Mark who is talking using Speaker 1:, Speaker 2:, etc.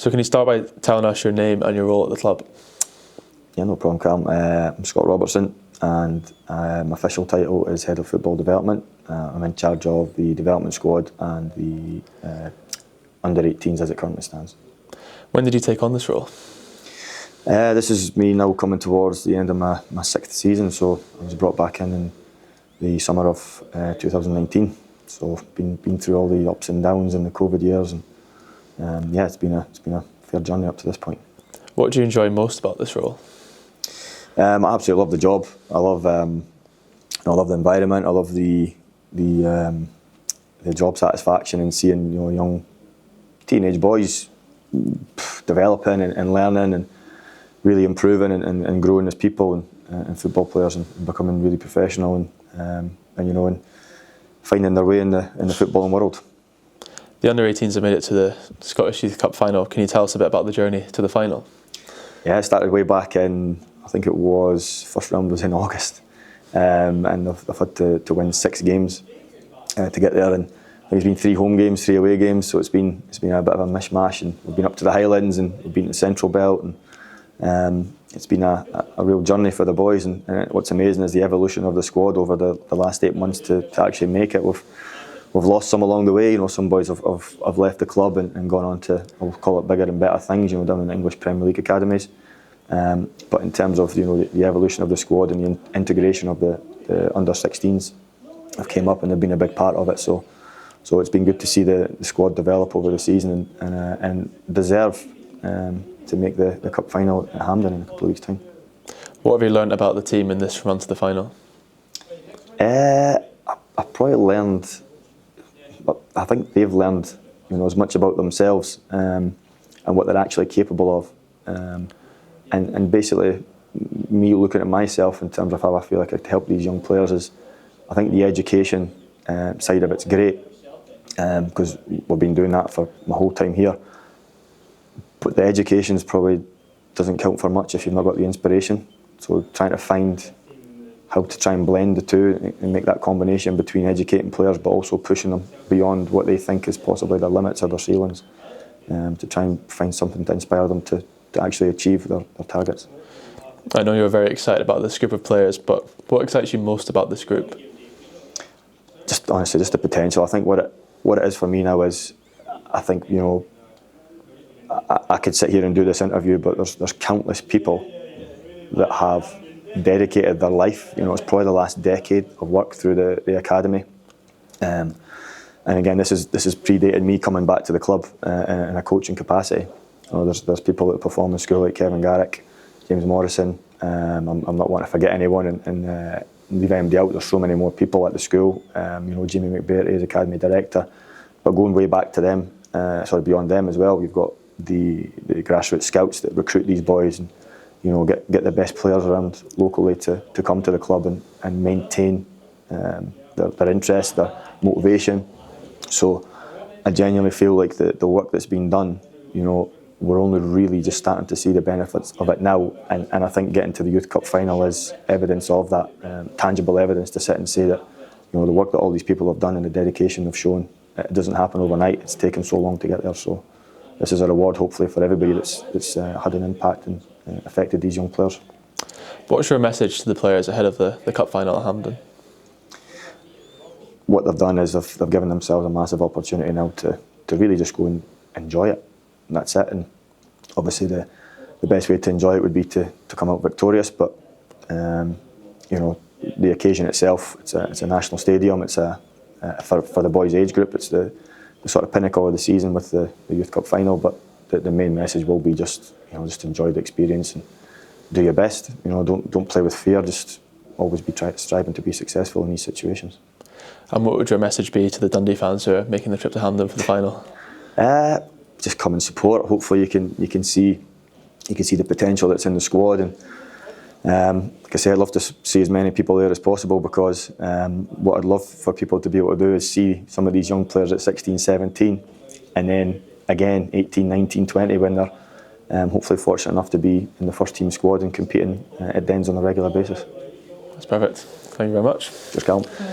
Speaker 1: So can you start by telling us your name and your role at the club?
Speaker 2: Yeah, no problem, Callum. I'm Scott Robertson, and my official title is Head of Football Development. I'm in charge of the development squad and the under-18s as it currently stands.
Speaker 1: When did you take on this role?
Speaker 2: This is me now coming towards the end of my 6th season, so I was brought back in the summer of 2019. So I've been through all the ups and downs in the COVID years, and yeah, it's been a fair journey up to this point.
Speaker 1: What do you enjoy most about this role?
Speaker 2: I absolutely love the job. I love the environment. I love the job satisfaction and seeing young teenage boys developing and learning and really improving and growing as people and football players and becoming really professional and finding their way in the footballing world.
Speaker 1: The under-18s have made it to the Scottish Youth Cup final. Can you tell us a bit about the journey to the final?
Speaker 2: Yeah, it started way back in, I think it was, first round was in August, and I've had to win 6 games to get there, and I think it's been 3 home games, 3 away games, so it's been a bit of a mishmash, and we've been up to the Highlands and we've been to the Central Belt, and it's been a real journey for the boys, and what's amazing is the evolution of the squad over the last 8 months to actually make it. We've lost some along the way. Some boys have left the club and gone on to, I'll call it, bigger and better things, down in the English Premier League academies. But in terms of the evolution of the squad and the integration of the under-16s, have came up and they've been a big part of it. So it's been good to see the squad develop over the season and deserve to make the cup final at Hampden in a couple of weeks' time.
Speaker 1: What have you learned about the team in this run to the final?
Speaker 2: I've probably learned, I think they've learned as much about themselves and what they're actually capable of. And basically, me looking at myself in terms of how I feel like I could help these young players is, I think the education side of it's great, because we've been doing that for my whole time here. But the education probably doesn't count for much if you've not got the inspiration. So trying to find how to try and blend the two and make that combination between educating players but also pushing them beyond what they think is possibly their limits or their ceilings, to try and find something to inspire them to actually achieve their targets.
Speaker 1: I know you're very excited about this group of players, but what excites you most about this group?
Speaker 2: Just honestly, just the potential. I think what it is for me now is, I think I could sit here and do this interview, but there's countless people that have dedicated their life. It's probably the last decade of work through the academy, and again, this is predated me coming back to the club in a coaching capacity. There's people that perform in school like Kevin Garrick, James Morrison. I'm not wanting to forget anyone and leave anybody out. There's so many more people at the school. Jamie McBearty is academy director, but going way back to them, beyond them as well. We've got the grassroots scouts that recruit these boys and get the best players around locally to come to the club and maintain their interest, their motivation. So I genuinely feel like the work that's been done, we're only really just starting to see the benefits of it now, and I think getting to the Youth Cup final is evidence of that, tangible evidence to sit and say that the work that all these people have done and the dedication they've shown, it doesn't happen overnight. It's taken so long to get there. So this is a reward, hopefully, for everybody that's had an impact and affected these young players.
Speaker 1: What's your message to the players ahead of the cup final at Hampden?
Speaker 2: What they've done is they've given themselves a massive opportunity now to really just go and enjoy it. And that's it. And obviously the best way to enjoy it would be to come out victorious. But the occasion itself, it's a national stadium. It's for the boys' age group. It's the sort of pinnacle of the season with the Youth Cup final. But the main message will be just enjoy the experience and do your best. Don't play with fear. Just always be striving to be successful in these situations.
Speaker 1: And what would your message be to the Dundee fans who are making the trip to Hampden for the final?
Speaker 2: Just come and support. Hopefully you can see the potential that's in the squad, and like I say, I'd love to see as many people there as possible, because what I'd love for people to be able to do is see some of these young players at 16, 17, and then again 18, 19, 20 when they're hopefully fortunate enough to be in the first team squad and competing at Dens on a regular basis.
Speaker 1: That's perfect. Thank you very much.
Speaker 2: Cheers, Callum.